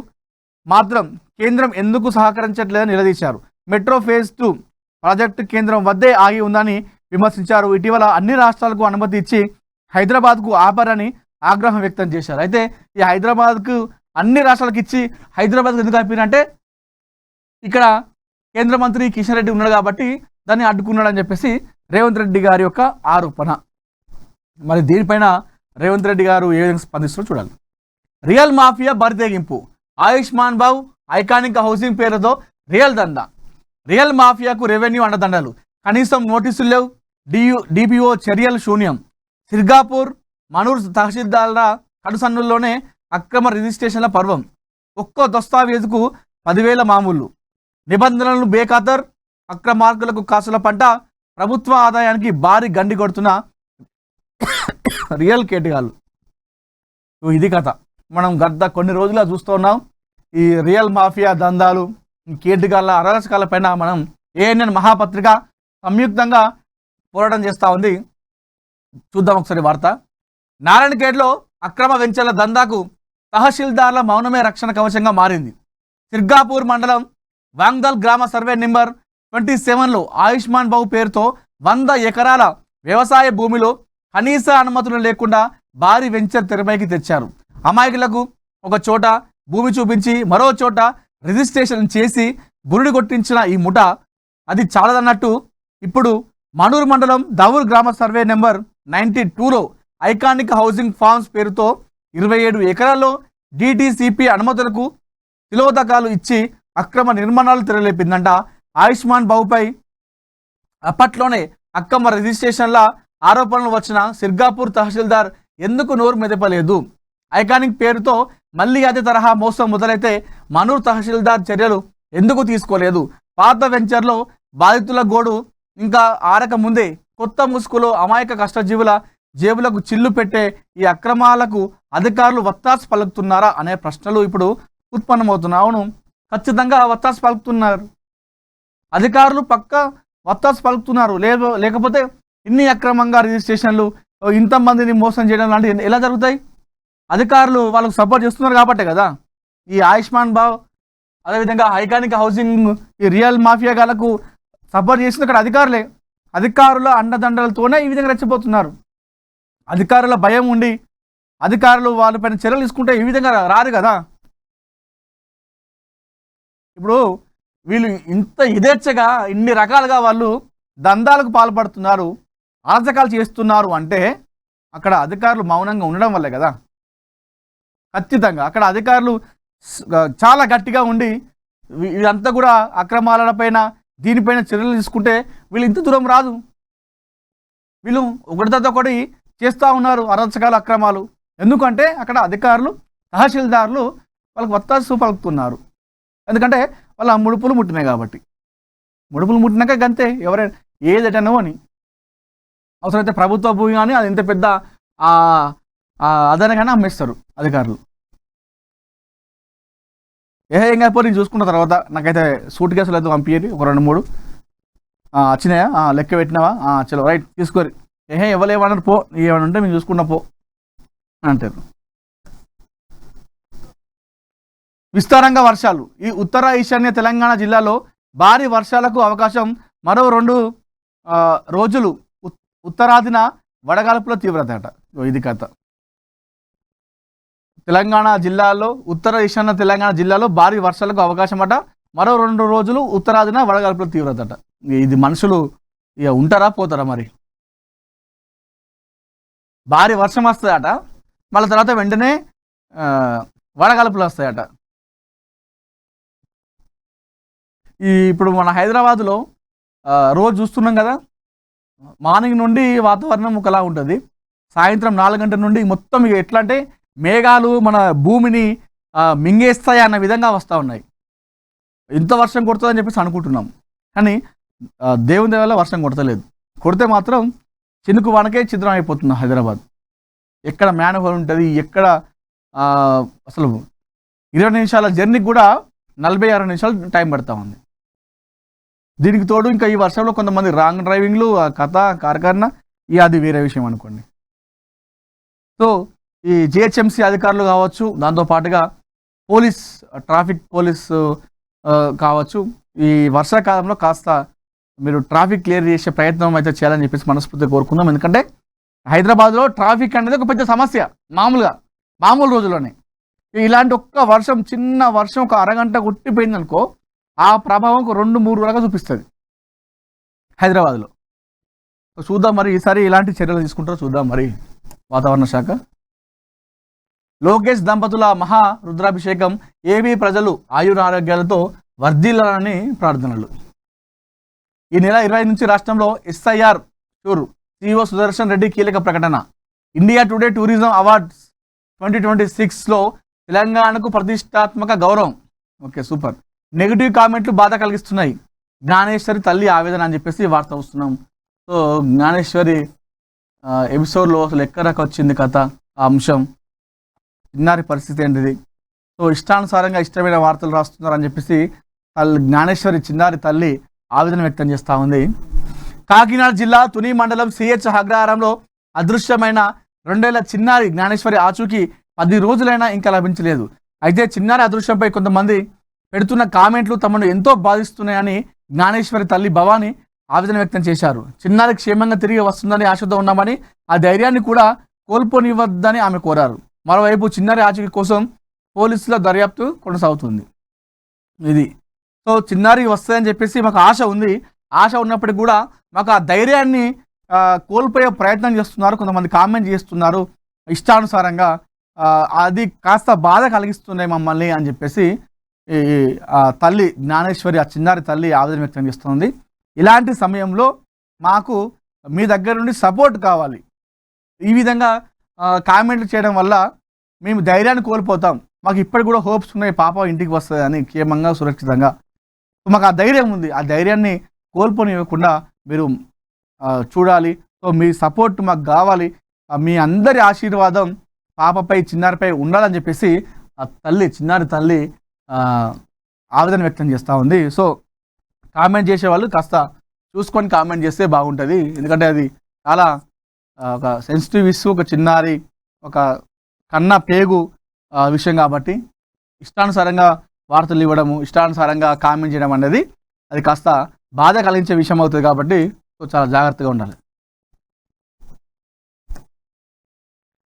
మాత్రం కేంద్రం ఎందుకు సహకరించట్లేదని నిలదీశారు. మెట్రో ఫేజ్ 2 ప్రాజెక్టు కేంద్రం వద్దే ఆగి ఉందని విమర్శించారు. ఇటీవల అన్ని రాష్ట్రాలకు అనుమతి ఇచ్చి హైదరాబాద్కు ఆపారని ఆగ్రహం వ్యక్తం చేశారు. అయితే ఈ హైదరాబాద్కు అన్ని రాష్ట్రాలకు ఇచ్చి హైదరాబాద్కు ఎందుకు ఆపిరంటే ఇక్కడ కేంద్ర మంత్రి కిషన్ రెడ్డి ఉన్నాడు కాబట్టి దాన్ని అడ్డుకున్నాడని చెప్పేసి రేవంత్ రెడ్డి గారి యొక్క ఆరోపణ. మరి దీనిపైన రేవంత్ రెడ్డి గారు ఏ విధంగా స్పందిస్తారో చూడాలి. రియల్ మాఫియా బరితెగింపు, ఆయుష్మాన్ భావ్ ఐకానిక్ హౌసింగ్ పేరుతో రియల్ దందా. రియల్ మాఫియాకు రెవెన్యూ అండదండలు, కనీసం నోటీసులు లేవు, డిపిఓ చర్యలు శూన్యం. సిర్గాపూర్, మనూర్ తహసీల్దార్ల కడుసన్నుల్లోనే అక్రమ రిజిస్ట్రేషన్ల పర్వం. ఒక్కో దస్తావేజుకు 10,000 మామూలు. నిబంధనలను బేఖాతర్, అక్రమార్కులకు కాసుల పంట, ప్రభుత్వ ఆదాయానికి భారీ గండి కొడుతున్న రియల్ కేటగాళ్ళు. ఇది కథ. మనం గత కొన్ని రోజులుగా చూస్తూ ఉన్నాం. ఈ రియల్ మాఫియా దందాలు, కేటగాళ్ళ అరాచకాల పైన మనం ఏఎన్ఎన్ మహాపత్రిక సంయుక్తంగా పోరాటం చేస్తూ ఉంది. చూద్దాం ఒకసారి వార్త. నారాయణఖేడ్లో అక్రమ వెంచర్ల దందాకు తహసీల్దార్ల మౌనమే రక్షణ కవచంగా మారింది. సిర్గాపూర్ మండలం వాంగ్దల్ గ్రామ సర్వే నెంబర్ 27లో ఆయుష్మాన్ భావ్ పేరుతో 100 ఎకరాల వ్యవసాయ భూమిలో కనీస అనుమతులు లేకుండా భారీ వెంచర్ తెరపైకి తెచ్చారు. అమాయకులకు ఒక చోట భూమి చూపించి మరో చోట రిజిస్ట్రేషన్ చేసి బురుడి కొట్టించిన ఈ ముఠ అది చాలదన్నట్టు ఇప్పుడు మనూరు మండలం దౌర్ గ్రామ సర్వే నెంబర్ 92లో ఐకానిక్ హౌసింగ్ ఫార్మ్స్ పేరుతో 27 ఎకరాల్లో డిటిసిపి అనుమతులకు తిలోదకాలు ఇచ్చి అక్రమ నిర్మాణాలు తెరలేపిందంట. ఆయుష్మాన్ భావ్పై అప్పట్లోనే అక్రమ రిజిస్ట్రేషన్ల ఆరోపణలు వచ్చిన సిర్గాపూర్ తహసీల్దార్ ఎందుకు నోరు మెదపలేదు? ఐకానిక్ పేరుతో మళ్ళీ అదే తరహా మోసం మొదలైతే మనూర్ తహసీల్దార్ చర్యలు ఎందుకు తీసుకోలేదు? పాత వెంచర్లో బాధితుల గోడు ఇంకా ఆరక ముందే కొత్త ముసుగులో అమాయక కష్టజీవుల జేబులకు చిల్లు పెట్టే ఈ అక్రమాలకు అధికారులు వత్తాసు పలుకుతున్నారా అనే ప్రశ్నలు ఇప్పుడు ఉత్పన్నమవుతున్నాయి. అవును, ఖచ్చితంగా వత్తాసు పలుకుతున్నారు. అధికారులు పక్క వత్తాసు పలుకుతున్నారు. లేకపోతే ఇన్ని అక్రమంగా రిజిస్ట్రేషన్లు, ఇంతమందిని మోసం చేయడం లాంటివి ఎలా జరుగుతాయి? అధికారులు వాళ్ళకు సపోర్ట్ చేస్తున్నారు కాబట్టే కదా. ఈ ఆయుష్మాన్ భావ్, అదేవిధంగా ఐకానిక్ హౌసింగ్, ఈ రియల్ మాఫియా గాలకు సపోర్ట్ చేసింది అక్కడ అధికారులే. అధికారుల అండదండలతోనే ఈ విధంగా రెచ్చిపోతున్నారు. అధికారుల భయం ఉండి అధికారులు వాళ్ళపైన చర్యలు తీసుకుంటే ఈ విధంగా రారు కదా. ఇప్పుడు వీళ్ళు ఇంత యథేచ్ఛగా ఇన్ని రకాలుగా వాళ్ళు దందాలకు పాల్పడుతున్నారు, అరాచకాలు చేస్తున్నారు అంటే అక్కడ అధికారులు మౌనంగా ఉండడం వల్లే కదా. ఖచ్చితంగా అక్కడ అధికారులు చాలా గట్టిగా ఉండి ఇదంతా కూడా అక్రమాలపైన దీనిపైన చర్యలు తీసుకుంటే వీళ్ళు ఇంత దూరం రాదు. వీళ్ళు ఒకటి తర్వాత ఒకటి చేస్తూ ఉన్నారు అరాచకాలు, అక్రమాలు. ఎందుకంటే అక్కడ అధికారులు, తహసీల్దార్లు వాళ్ళకి వత్తాసు పలుకుతున్నారు. ఎందుకంటే వాళ్ళ ముడుపులు ముట్టినాయి కాబట్టి. ముడుపులు ముట్టినాక గంతే, ఎవరైనా ఏదటనో అని. అవసరమైతే ప్రభుత్వ భూమి కానీ అది ఎంత పెద్ద అదనగానే అమ్మేస్తారు అధికారులు. ఏం కాకపోతే నేను చూసుకున్న తర్వాత నాకైతే సూట్ కేసులు అయితే పంపించేది ఒక 2-3 వచ్చినాయా, లెక్క పెట్టినావా, చలో రైట్ తీసుకోరు. ఎవరేమన్నారు పో, ఏమైనా ఉంటే మేము చూసుకున్నా పో అంటారు. విస్తారంగా వర్షాలు. ఈ ఉత్తర ఈశాన్య తెలంగాణ జిల్లాలో భారీ వర్షాలకు అవకాశం. మరో 2 రోజులు ఉత్తరాదిన వడగాల్పుల తీవ్రత అట. ఇది కథ. తెలంగాణ జిల్లాలో ఉత్తర ఈశాన్య తెలంగాణ జిల్లాలో భారీ వర్షాలకు అవకాశం అట. మరో 2 రోజులు ఉత్తరాదిన వడగాల్పుల తీవ్రత అట. ఇది మనుషులు ఇక ఉంటారా పోతారా మరి? భారీ వర్షం వస్తుందట, మళ్ళీ తర్వాత వెంటనే వడగాల్పులు వస్తాయట. ఇప్పుడు మన హైదరాబాద్లో రోజు చూస్తున్నాం కదా, మార్నింగ్ నుండి వాతావరణం ఒకలా ఉంటుంది, సాయంత్రం 4 గంటల నుండి మొత్తం ఇక ఎట్లా అంటే మేఘాలు మన భూమిని మింగేస్తాయి అన్న విధంగా వస్తూ ఉన్నాయి. ఇంత వర్షం కొడుతుందని చెప్పేసి అనుకుంటున్నాం, కానీ దేవుని వల్ల వర్షం కొడతలేదు. కొడితే మాత్రం చినుకు వానకే చిత్రం అయిపోతుంది హైదరాబాద్. ఎక్కడ మ్యాన్హోల్ ఉంటుంది, ఎక్కడ అసలు 20 నిమిషాల జర్నీకి కూడా 46 నిమిషాలు టైం పడతా ఉంది. దీనికి తోడు ఇంకా ఈ వర్షంలో కొంతమంది రాంగ్ డ్రైవింగ్లు, కథ కార్ఖాన, అది వేరే విషయం అనుకోండి. సో ఈ జిహెచ్ఎంసీ అధికారులు కావచ్చు, దాంతోపాటుగా ట్రాఫిక్ పోలీస్ కావచ్చు, ఈ వర్షాకాలంలో కాస్త మీరు ట్రాఫిక్ క్లియర్ చేసే ప్రయత్నం అయితే చేయాలని చెప్పేసి మనస్ఫూర్తిగా కోరుకుందాం. ఎందుకంటే హైదరాబాద్లో ట్రాఫిక్ అనేది ఒక పెద్ద సమస్య. మామూలు రోజుల్లోనే ఇలాంటి ఒక్క వర్షం, చిన్న వర్షం ఒక అరగంట కొట్టిపోయింది అనుకో, ఆ ప్రభావం 2-3 రోజులుగా చూపిస్తుంది హైదరాబాద్లో. చూద్దాం మరి ఈసారి ఇలాంటి చర్యలు తీసుకుంటారో చూద్దాం మరి వాతావరణ శాఖ. లోకేష్ దంపతుల మహా రుద్రాభిషేకం, ఏపీ ప్రజలు ఆయురారోగ్యాలతో వర్ధిల్లాలని ప్రార్థనలు. ఈ నెల 20 నుంచి రాష్ట్రంలో SIR tour, CEO Sudarshan Reddy కీలక ప్రకటన. ఇండియా టుడే టూరిజం అవార్డ్స్ 2026లో తెలంగాణకు ప్రతిష్టాత్మక గౌరవం. Okay, super. నెగిటివ్ కామెంట్లు బాధ కలిగిస్తున్నాయి, జ్ఞానేశ్వరి తల్లి ఆవేదన అని చెప్పేసి వార్త వస్తున్నాం. సో జ్ఞానేశ్వరి ఎపిసోడ్లో అసలు ఎక్కడికి వచ్చింది కథ, ఆ అంశం, చిన్నారి పరిస్థితి ఏంటిది. సో ఇష్టానుసారంగా ఇష్టమైన వార్తలు రాస్తున్నారు అని చెప్పేసి జ్ఞానేశ్వరి చిన్నారి తల్లి ఆవేదన వ్యక్తం చేస్తూ ఉంది. కాకినాడ జిల్లా తుని మండలం CH అగ్రహారంలో అదృశ్యమైన 2 ఏళ్ల చిన్నారి జ్ఞానేశ్వరి ఆచూకీ 10 రోజులైనా ఇంకా లభించలేదు. అయితే చిన్నారి అదృశ్యంపై కొంతమంది పెడుతున్న కామెంట్లు తమను ఎంతో బాధిస్తున్నాయని జ్ఞానేశ్వరి తల్లి భవాని ఆవేదన వ్యక్తం చేశారు. చిన్నారి క్షేమంగా తిరిగి వస్తుందని ఆశతో ఉన్నామని, ఆ ధైర్యాన్ని కూడా కోల్పోనివ్వద్దని ఆమె కోరారు. మరోవైపు చిన్నారి ఆచూకీ కోసం పోలీసుల దర్యాప్తు కొనసాగుతుంది. ఇది సో చిన్నారి వస్తుందని చెప్పేసి మాకు ఆశ ఉంది. ఆశ ఉన్నప్పటికీ కూడా మాకు ఆ ధైర్యాన్ని కోల్పోయే ప్రయత్నం చేస్తున్నారు, కొంతమంది కామెంట్ చేస్తున్నారు ఇష్టానుసారంగా. అది కాస్త బాధ కలిగిస్తున్నాయి మమ్మల్ని అని చెప్పేసి తల్లి జ్ఞానేశ్వరి, ఆ చిన్నారి తల్లి ఆవేదన వ్యక్తం చేస్తుంది. ఇలాంటి సమయంలో మాకు మీ దగ్గర నుండి సపోర్ట్ కావాలి. ఈ విధంగా కామెంట్లు చేయడం వల్ల మేము ధైర్యాన్ని కోల్పోతాం. మాకు ఇప్పటికి కూడా హోప్స్ ఉన్నాయి, పాప ఇంటికి వస్తుంది అని, క్షేమంగా సురక్షితంగా. మాకు ఆ ధైర్యం ఉంది, ఆ ధైర్యాన్ని కోల్పోనివ్వకుండా మీరు చూడాలి. సో మీ సపోర్ట్ మాకు కావాలి, మీ అందరి ఆశీర్వాదం పాపపై చిన్నారిపై ఉండాలని చెప్పేసి ఆ తల్లి, చిన్నారి తల్లి ఆవేదన వ్యక్తం చేస్తూ ఉంది. సో కామెంట్ చేసేవాళ్ళు కాస్త చూసుకొని కామెంట్ చేస్తే బాగుంటుంది. ఎందుకంటే అది చాలా ఒక సెన్సిటివ్ ఇష్యూ, ఒక చిన్నారి, ఒక కన్న పేగు విషయం కాబట్టి ఇష్టానుసారంగా వార్తలు ఇవ్వడము, ఇష్టానుసారంగా కామెంట్ చేయడం అనేది అది కాస్త బాధ కలిగించే విషయం అవుతుంది. కాబట్టి చాలా జాగ్రత్తగా ఉండాలి.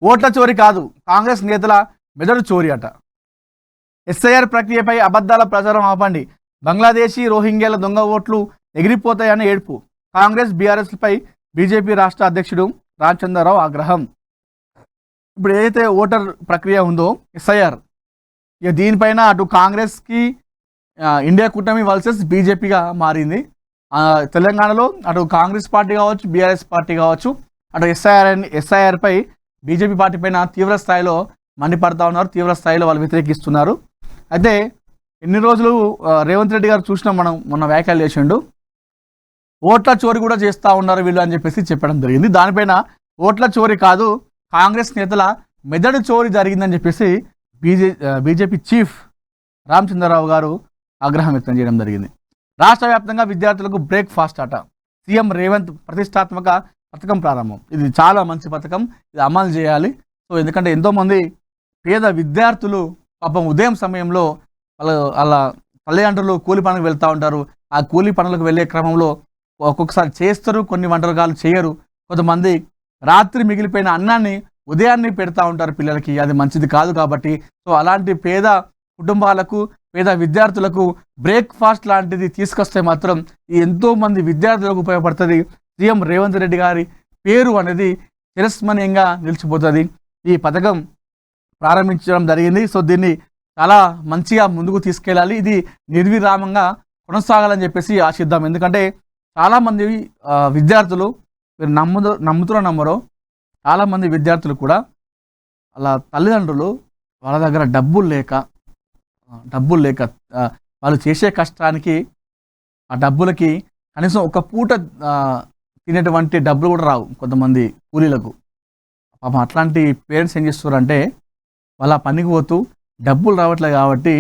ఓట్ల చోరీ కాదు, కాంగ్రెస్ నేతల మెదడు చోరీ అట. SIR ప్రక్రియపై అబద్ధాల ప్రచారం ఆపండి, బంగ్లాదేశీ రోహింగ్యాల దొంగ ఓట్లు ఎగిరిపోతాయని ఏడ్పు. కాంగ్రెస్ BRSపై బీజేపీ రాష్ట్ర అధ్యక్షుడు రామచంద్రరావు ఆగ్రహం. ఇప్పుడు ఏదైతే ఓటర్ ప్రక్రియ ఉందో SIR, ఇక దీనిపైన అటు కాంగ్రెస్కి ఇండియా కూటమి వర్సెస్ బీజేపీగా మారింది. తెలంగాణలో అటు కాంగ్రెస్ పార్టీ కావచ్చు, BRS పార్టీ కావచ్చు, అటు SIR పై బీజేపీ పార్టీ పైన తీవ్ర స్థాయిలో మండిపడతా ఉన్నారు, తీవ్ర స్థాయిలో వాళ్ళు వ్యతిరేకిస్తున్నారు. అయితే ఎన్ని రోజులు రేవంత్ రెడ్డి గారు చూసినాం, మనం మొన్న వ్యాఖ్యలు చేసిండు, ఓట్ల చోరీ కూడా చేస్తూ ఉన్నారు వీళ్ళు అని చెప్పేసి చెప్పడం జరిగింది. దానిపైన ఓట్ల చోరీ కాదు, కాంగ్రెస్ నేతల మెదడు చోరీ జరిగిందని చెప్పేసి బీజేపీ చీఫ్ రామచంద్రరావు గారు ఆగ్రహం వ్యక్తం చేయడం జరిగింది. రాష్ట్ర వ్యాప్తంగా విద్యార్థులకు బ్రేక్ఫాస్ట్ అట. సీఎం రేవంత్ ప్రతిష్టాత్మక పథకం ప్రారంభం. ఇది చాలా మంచి పథకం, ఇది అమలు చేయాలి. సో ఎందుకంటే ఎంతోమంది పేద విద్యార్థులు పాపం ఉదయం సమయంలో వాళ్ళ తల్లిదండ్రులు కూలి పనులకు వెళ్తూ ఉంటారు. ఆ కూలి పనులకు వెళ్ళే క్రమంలో ఒక్కొక్కసారి చేస్తారు, కొన్ని వంటకాలు చేయరు. కొంతమంది రాత్రి మిగిలిపోయిన అన్నాన్ని ఉదయాన్నే పెడతా ఉంటారు పిల్లలకి. అది మంచిది కాదు కాబట్టి సో అలాంటి పేద కుటుంబాలకు, పేద విద్యార్థులకు బ్రేక్‌ఫాస్ట్ లాంటిది తీసుకొస్తే మాత్రం ఎంతోమంది విద్యార్థులకు ఉపయోగపడుతుంది. సీఎం రేవంత్ రెడ్డి గారి పేరు అనేది చిరస్మరణీయంగా నిలిచిపోతుంది. ఈ పథకం ప్రారంభించడం జరిగింది. సో దీన్ని చాలా మంచిగా ముందుకు తీసుకెళ్ళాలి. ఇది నిర్విరామంగా కొనసాగాలని చెప్పేసి ఆశిద్దాం. ఎందుకంటే చాలామంది విద్యార్థులు మీరు నమ్ముతారో నమ్మరో చాలామంది విద్యార్థులు కూడా వాళ్ళ తల్లిదండ్రులు వాళ్ళ దగ్గర డబ్బులు లేక వాళ్ళు చేసే కష్టానికి ఆ డబ్బులకి కనీసం ఒక పూట తినేటువంటి డబ్బులు కూడా రావు కొంతమంది కూలీలకు. పాపం అట్లాంటి పేరెంట్స్ ఏం చేస్తారంటే వాళ్ళ పనికి పోతూ డబ్బులు రావట్లేదు కాబట్టి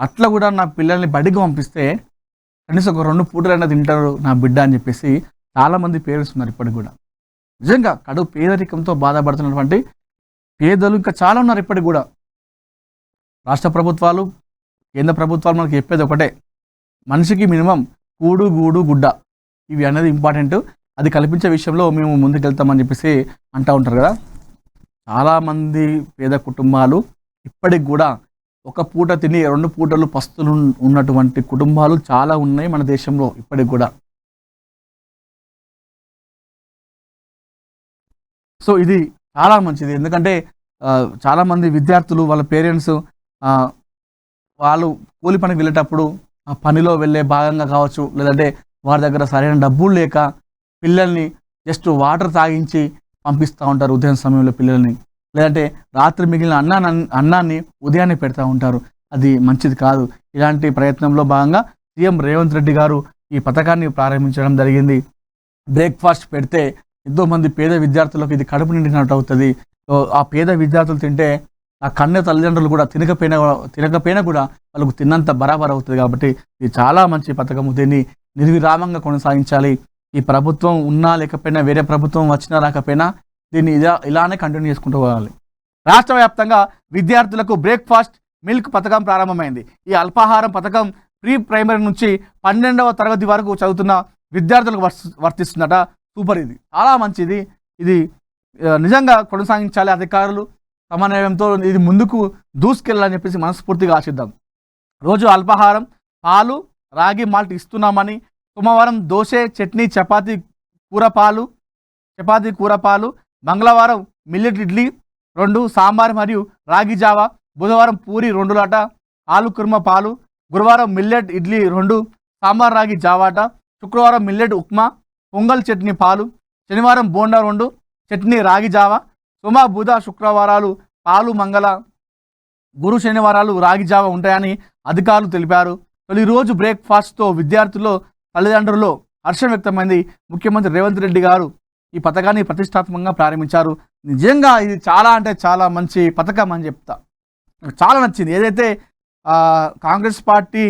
అట్లా కూడా నా పిల్లల్ని బడికి పంపిస్తే కనీసం ఒక 2 పూటలైనా తింటారు నా బిడ్డ అని చెప్పేసి చాలామంది పేరెంట్స్ ఉన్నారు ఇప్పటికి కూడా. నిజంగా కడుపు పేదరికంతో బాధపడుతున్నటువంటి పేదలు ఇంకా చాలా ఉన్నారు ఇప్పటికి కూడా. రాష్ట్ర ప్రభుత్వాలు, కేంద్ర ప్రభుత్వాలు మనకు చెప్పేది ఒకటే, మనిషికి మినిమం కూడు గూడు గుడ్డ ఇవి అనేది ఇంపార్టెంట్. అది కల్పించే విషయంలో మేము ముందుకెళ్తామని చెప్పేసి అంటూ ఉంటారు కదా. చాలామంది పేద కుటుంబాలు ఇప్పటికి కూడా ఒక పూట తిని 2 పూటలు పస్తులు ఉన్నటువంటి కుటుంబాలు చాలా ఉన్నాయి మన దేశంలో ఇప్పటికి కూడా. సో ఇది చాలా మంచిది. ఎందుకంటే చాలామంది విద్యార్థులు వాళ్ళ పేరెంట్స్ వాళ్ళు కూలి పనికి వెళ్ళేటప్పుడు ఆ పనిలో వెళ్ళే భాగంగా కావచ్చు, లేదంటే వారి దగ్గర సరైన డబ్బులు లేక పిల్లల్ని జస్ట్ వాటర్ తాగించి పంపిస్తూ ఉంటారు ఉదయం సమయంలో పిల్లల్ని. లేదంటే రాత్రి మిగిలిన అన్నాన్ని ఉదయాన్నే పెడతా ఉంటారు. అది మంచిది కాదు. ఇలాంటి ప్రయత్నంలో భాగంగా సీఎం రేవంత్ రెడ్డి గారు ఈ పథకాన్ని ప్రారంభించడం జరిగింది. బ్రేక్‌ఫాస్ట్ పెడితే ఎంతోమంది పేద విద్యార్థులకు ఇది కడుపు నిండినట్టు అవుతుంది. ఆ పేద విద్యార్థులు తింటే ఆ కన్న తల్లిదండ్రులు కూడా తినకపోయినా కూడా వాళ్ళకు తిన్నంత బరాబర్ అవుతుంది. కాబట్టి ఇది చాలా మంచి పథకం. దీన్ని నిర్విరామంగా కొనసాగించాలి. ఈ ప్రభుత్వం ఉన్నా లేకపోయినా, వేరే ప్రభుత్వం వచ్చినా రాకపోయినా దీన్ని ఇలానే కంటిన్యూ చేసుకుంటూ పోవాలి. రాష్ట్ర వ్యాప్తంగా విద్యార్థులకు బ్రేక్‌ఫాస్ట్ మిల్క్ పథకం ప్రారంభమైంది. ఈ అల్పాహారం పథకం ప్రీ ప్రైమరీ నుంచి 12వ తరగతి వరకు చదువుతున్న విద్యార్థులకు వర్తిస్తుందట. సూపర్, ఇది చాలా మంచిది. ఇది నిజంగా కొనసాగించాలి. అధికారులు సమన్వయంతో ఇది ముందుకు దూసుకెళ్ళాలని చెప్పేసి మనస్ఫూర్తిగా ఆశిద్దాం. రోజు అల్పాహారం పాలు, రాగి మాల్ట్ ఇస్తున్నామని, సోమవారం దోశ, చట్నీ, చపాతీ కూర పాలు, మంగళవారం మిల్లెట్ ఇడ్లీ 2, సాంబార్ మరియు రాగి జావా, బుధవారం పూరి 2 లాట, ఆలు కుర్మా పాలు, గురువారం మిల్లెట్ ఇడ్లీ 2, సాంబార్ రాగి జావాట, శుక్రవారం మిల్లెట్ ఉప్మా, పొంగల్ చట్నీ పాలు, శనివారం బోండా 2, చట్నీ రాగి జావా, సోమ బుధ శుక్రవారాలు పాలు, మంగళ గురు శనివారాలు రాగి జావా ఉంటాయని అధికారులు తెలిపారు. తొలి రోజు బ్రేక్‌ఫాస్ట్తో విద్యార్థుల్లో తల్లిదండ్రుల్లో హర్షం వ్యక్తమైంది. ముఖ్యమంత్రి రేవంత్ రెడ్డి గారు ఈ పథకాన్ని ప్రతిష్టాత్మకంగా ప్రారంభించారు. నిజంగా ఇది చాలా అంటే చాలా మంచి పథకం అని చెప్తా. చాలా నచ్చింది. ఏదైతే కాంగ్రెస్ పార్టీ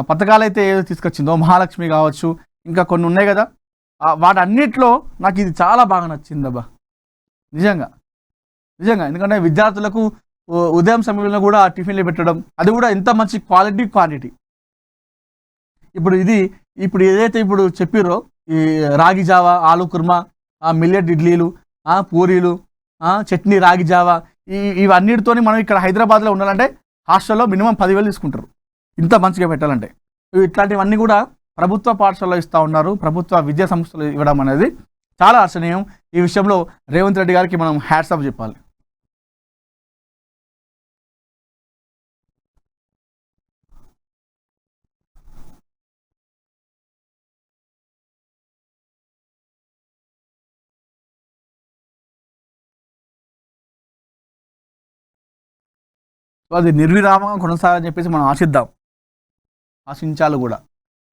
పథకాలు అయితే ఏదో తీసుకొచ్చిందో, మహాలక్ష్మి కావచ్చు, ఇంకా కొన్ని ఉన్నాయి కదా, వాటన్నిటిలో నాకు ఇది చాలా బాగా నచ్చింది అబ్బా. నిజంగా ఎందుకంటే విద్యార్థులకు ఉదయం సమయంలో కూడా టిఫిన్లు పెట్టడం, అది కూడా ఎంత మంచి క్వాంటిటీ. ఇప్పుడు ఏదైతే ఇప్పుడు చెప్పిర్రో ఈ రాగి జావా, ఆలు కుర్మా, మిల్లెట్ ఇడ్లీలు, పూరీలు, చట్నీ రాగి జావా, ఇవన్నిటితోని మనం ఇక్కడ హైదరాబాద్లో ఉండాలంటే హాస్టల్లో మినిమం 10,000 తీసుకుంటారు ఇంత మంచిగా పెట్టాలంటే. ఇట్లాంటివన్నీ కూడా ప్రభుత్వ పాఠశాలలో ఇస్తూ ఉన్నారు. ప్రభుత్వ విద్యా సంస్థలు ఇవ్వడం అనేది చాలా హర్షణీయం. ఈ విషయంలో రేవంత్ రెడ్డి గారికి మనం హ్యాట్స్ ఆఫ్ చెప్పాలి. సో అది నిర్విరామంగా కొనసాగాలని చెప్పేసి మనం ఆశించాలి కూడా.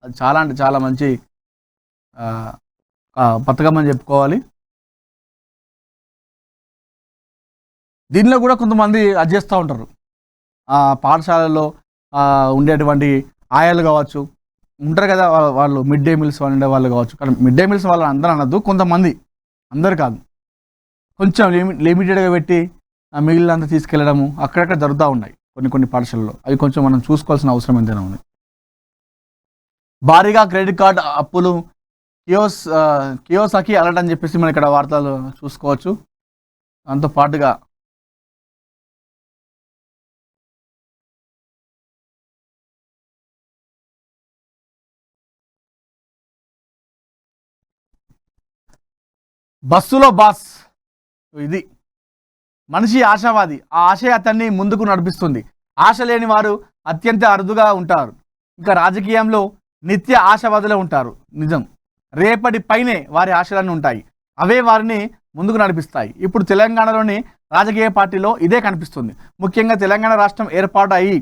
అది చాలా అంటే చాలా మంచి పథకం అని చెప్పుకోవాలి. దీనిలో కూడా కొంతమంది అది చేస్తూ ఉంటారు. పాఠశాలలో ఉండేటువంటి ఆయాలు కావచ్చు, ఉంటారు కదా, వాళ్ళు మిడ్ డే మీల్స్ వండే వాళ్ళు కావచ్చు. కానీ మిడ్ డే మీల్స్ వాళ్ళు అందరూ అనద్దు, కొంతమంది, అందరు కాదు, కొంచెం లిమిటెడ్గా పెట్టి మిగిలినంత తీసుకెళ్లడము అక్కడక్కడ జరుగుతూ ఉన్నాయి కొన్ని పాఠశాలలో. అవి కొంచెం మనం చూసుకోవాల్సిన అవసరం ఎంతైనా ఉంది. భారీగా క్రెడిట్ కార్డు అప్పులు కియోసాకి అలర్ట్ అని చెప్పేసి మనం ఇక్కడ వార్తలు చూసుకోవచ్చు. దాంతో పాటుగా బస్సులో బాస్, ఇది మనిషి ఆశావాది. ఆ ఆశ అతన్ని ముందుకు నడిపిస్తుంది. ఆశ లేని వారు అత్యంత అరుదుగా ఉంటారు. ఇంకా రాజకీయంలో నిత్య ఆశావాదులే ఉంటారు. నిజం, రేపటి పైనే వారి ఆశలన్నీ ఉంటాయి. అవే వారిని ముందుకు నడిపిస్తాయి. ఇప్పుడు తెలంగాణలోని రాజకీయ పార్టీలో ఇదే కనిపిస్తుంది. ముఖ్యంగా తెలంగాణ రాష్ట్రం ఏర్పాటు అయ్యి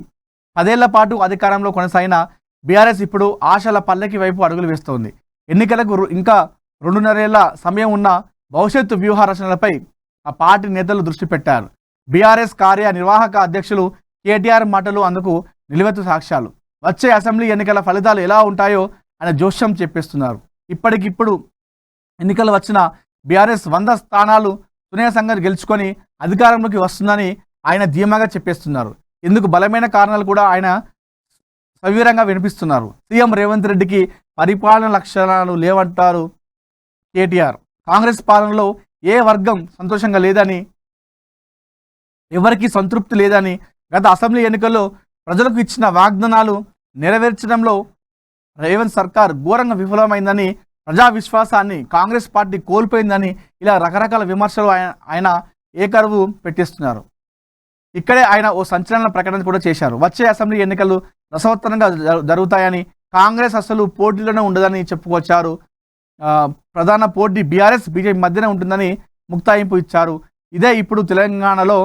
10 ఏళ్ల పాటు అధికారంలో కొనసాగిన బీఆర్ఎస్ ఇప్పుడు ఆశల పల్లకి వైపు అడుగులు వేస్తోంది. ఎన్నికలకు ఇంకా 2.5 ఏళ్ల సమయం ఉన్న భవిష్యత్తు వ్యూహ రచనలపై ఆ పార్టీ నేతలు దృష్టి పెట్టారు. బీఆర్ఎస్ కార్యనిర్వాహక అధ్యక్షులు కేటీఆర్ మాటలు అందుకు నిలువెత్తు సాక్ష్యాలు. వచ్చే అసెంబ్లీ ఎన్నికల ఫలితాలు ఎలా ఉంటాయో ఆయన జోష్యం చెప్పేస్తున్నారు. ఇప్పటికిప్పుడు ఎన్నికలు వచ్చిన బీఆర్ఎస్ 100 స్థానాలు సునీసంగా గెలుచుకొని అధికారంలోకి వస్తుందని ఆయన ధీమాగా చెప్పేస్తున్నారు. ఇందుకు బలమైన కారణాలు కూడా ఆయన సవివరంగా వినిపిస్తున్నారు. సీఎం రేవంత్ రెడ్డికి పరిపాలన లక్షణాలు లేవంటారు కేటీఆర్. కాంగ్రెస్ పాలనలో ఏ వర్గం సంతోషంగా లేదని, ఎవరికి సంతృప్తి లేదని, గత అసెంబ్లీ ఎన్నికల్లో ప్రజలకు ఇచ్చిన వాగ్దానాలు నెరవేర్చడంలో రేవంత్ సర్కార్ ఘోరంగా విఫలమైందని, ప్రజా విశ్వాసాన్ని కాంగ్రెస్ పార్టీ కోల్పోయిందని ఇలా రకరకాల విమర్శలు ఆయన ఏకరువు పెట్టిస్తున్నారు. ఇక్కడే ఆయన ఓ సంచలన ప్రకటన కూడా చేశారు. వచ్చే అసెంబ్లీ ఎన్నికలు రసవత్తరంగా జరుగుతాయని, కాంగ్రెస్ అసలు పోటీలోనే ఉండదని చెప్పుకొచ్చారు. ప్రధాన పోటీ బీఆర్ఎస్ బీజేపీ మధ్యనే ఉంటుందని ముక్తాయింపు ఇచ్చారు. ఇదే ఇప్పుడు తెలంగాణలో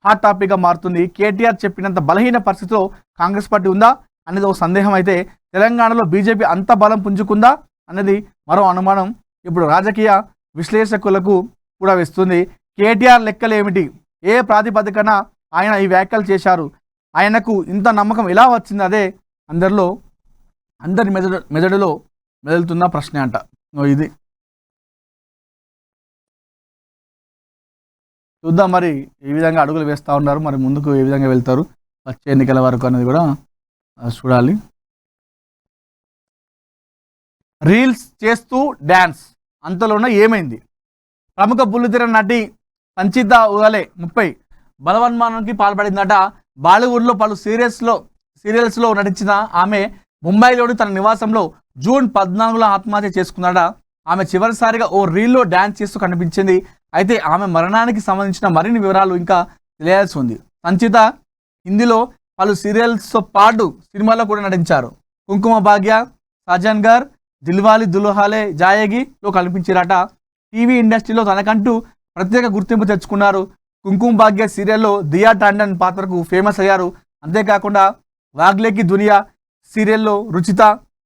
హాట్ టాపిక్గా మారుతుంది. కేటీఆర్ చెప్పినంత బలహీన పరిస్థితిలో కాంగ్రెస్ పార్టీ ఉందా అనేది ఒక సందేహం అయితే, తెలంగాణలో బీజేపీ అంత బలం పుంజుకుందా అనేది మరో అనుమానం ఇప్పుడు రాజకీయ విశ్లేషకులకు కూడా వేస్తుంది. కేటీఆర్ లెక్కలు ఏమిటి? ఏ ప్రాతిపదికన ఆయన ఈ వ్యాఖ్యలు చేశారు? ఆయనకు ఇంత నమ్మకం ఎలా వచ్చింది? అదే అందరి మెదడులో మెదులుతున్న ప్రశ్న అంట. ఇది చూద్దాం మరి ఏ విధంగా అడుగులు వేస్తూ ఉన్నారు, మరి ముందుకు ఏ విధంగా వెళ్తారు వచ్చే ఎన్నికల వరకు అనేది కూడా చూడాలి. రీల్స్ చేస్తూ డ్యాన్స్, అంతలోనే ఏమైంది? ప్రముఖ బుల్లితెర నటి సంచిత ఉగలే 30 బలవన్మానానికి పాల్పడిందట. బాలీవుడ్లో పలు సీరియల్స్లో నటించిన ఆమె ముంబైలోని తన నివాసంలో జూన్ 14న ఆత్మహత్య చేసుకున్నాడ. ఆమె చివరిసారిగా ఓ రీల్లో డ్యాన్స్ చేస్తూ కనిపించింది. అయితే ఆమె మరణానికి సంబంధించిన మరిన్ని వివరాలు ఇంకా తెలియాల్సి ఉంది. సంచిత హిందీలో పలు సీరియల్స్తో పాటు సినిమాల్లో కూడా నటించారు. కుంకుమ భాగ్య, సజన్ గర్, దిల్వాలీ దుల్హాలే జాయేగిలో కనిపించారట. టీవీ ఇండస్ట్రీలో తనకంటూ ప్రత్యేక గుర్తింపు తెచ్చుకున్నారు. కుంకుమ భాగ్య సీరియల్లో దియా టాండన్ పాత్రకు ఫేమస్ అయ్యారు. అంతేకాకుండా వాగ్లేకి దునియా సీరియల్లో రుచిత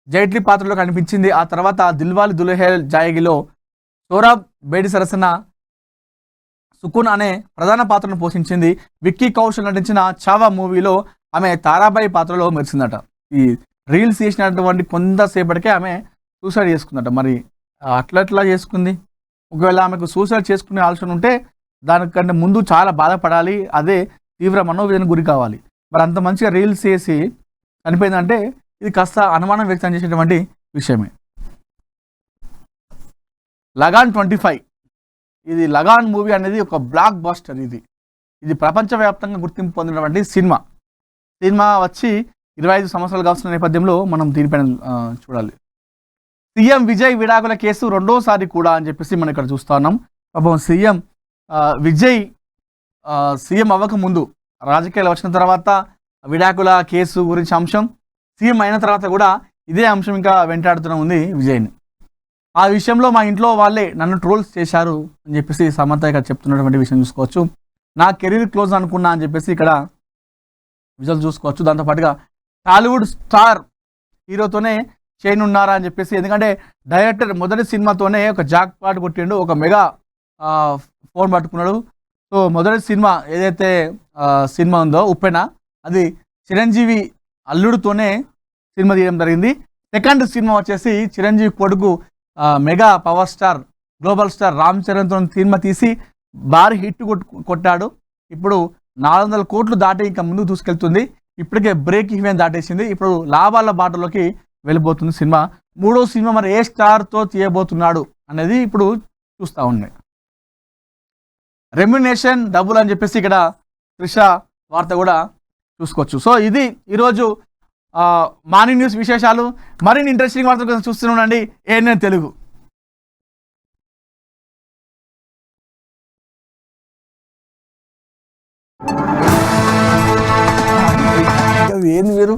జైట్లీ పాత్రలో కనిపించింది. ఆ తర్వాత దిల్వాలీ దుల్హే జాయేగిలో సోరాబ్ బేడి సరసన సుకున్ అనే ప్రధాన పాత్రను పోషించింది. విక్కీ కౌశల్ నటించిన చావా మూవీలో ఆమె తారాబాయి పాత్రలో మెరిసిందట. ఈ రీల్స్ చేసినటువంటి కొంతసేపటికే ఆమె సూసైడ్ చేసుకుందట. మరి అట్లా చేసుకుంది? ఒకవేళ ఆమెకు సూసైడ్ చేసుకునే ఆలోచన ఉంటే దానికంటే ముందు చాలా బాధపడాలి, అదే తీవ్ర మనోవేదన గురి కావాలి. మరి అంత మంచిగా రీల్స్ చేసి చనిపోయిందంటే ఇది కాస్త అనుమానం వ్యక్తం చేసేటువంటి విషయమే. లగాన్ 25, ఇది లగాన్ మూవీ అనేది ఒక బ్లాక్ బస్టర్. ఇది ప్రపంచవ్యాప్తంగా గుర్తింపు పొందినటువంటి సినిమా వచ్చి 25 సంవత్సరాలు కావస్తున్న నేపథ్యంలో మనం దీనిపైన చూడాలి. సీఎం విజయ్ విడాకుల కేసు రెండోసారి కూడా అని చెప్పేసి మనం ఇక్కడ చూస్తా ఉన్నాం. పాపం సీఎం విజయ్ సీఎం అవ్వక ముందు రాజకీయాలు వచ్చిన తర్వాత విడాకుల కేసు గురించి అంశం, సీఎం అయిన తర్వాత కూడా ఇదే అంశం ఇంకా వెంటాడుతూనే ఉంది విజయ్ని. ఆ విషయంలో మా ఇంట్లో వాళ్ళే నన్ను ట్రోల్స్ చేశారు అని చెప్పేసి సమంత ఇక్కడ చెప్తున్నటువంటి విషయం చూసుకోవచ్చు. నా కెరీర్ క్లోజ్ అనుకున్నా అని చెప్పేసి ఇక్కడ విజువల్ చూసుకోవచ్చు. దాంతోపాటుగా టాలీవుడ్ స్టార్ హీరోతోనే చేయనున్నారా అని చెప్పేసి, ఎందుకంటే డైరెక్టర్ మొదటి సినిమాతోనే ఒక జాక్ పాట్ కొట్టిండు, ఒక మెగా ఫోన్ పట్టుకున్నాడు. సో మొదటి సినిమా ఏదైతే సినిమా ఉందో ఉప్పెన, అది చిరంజీవి అల్లుడితోనే సినిమా తీయడం జరిగింది. సెకండ్ సినిమా వచ్చేసి చిరంజీవి కొడుకు mega power star global star Ram చరణ్తో సినిమా తీసి భారీ హిట్ కొట్టాడు. ఇప్పుడు 400 కోట్లు దాటి ఇంకా ముందుకు దూసుకెళ్తుంది. ఇప్పటికే బ్రేక్ ఈవెన్ దాటేసింది. ఇప్పుడు లాభాల బాటలోకి వెళ్ళిపోతుంది సినిమా. మూడో సినిమా మరి ఏ స్టార్తో తీయబోతున్నాడు అనేది ఇప్పుడు చూస్తూ ఉన్నాయి. రెమ్యునేషన్ డబ్బులు అని చెప్పేసి ఇక్కడ త్రిష వార్త కూడా చూసుకోవచ్చు. సో ఇది ఈరోజు మార్నింగ్ న్యూస్ విశేషాలు. మరిన్ని ఇంట్రెస్టింగ్ వార్తల కోసం చూస్తూనే ANN తెలుగు. ఏంది మీరు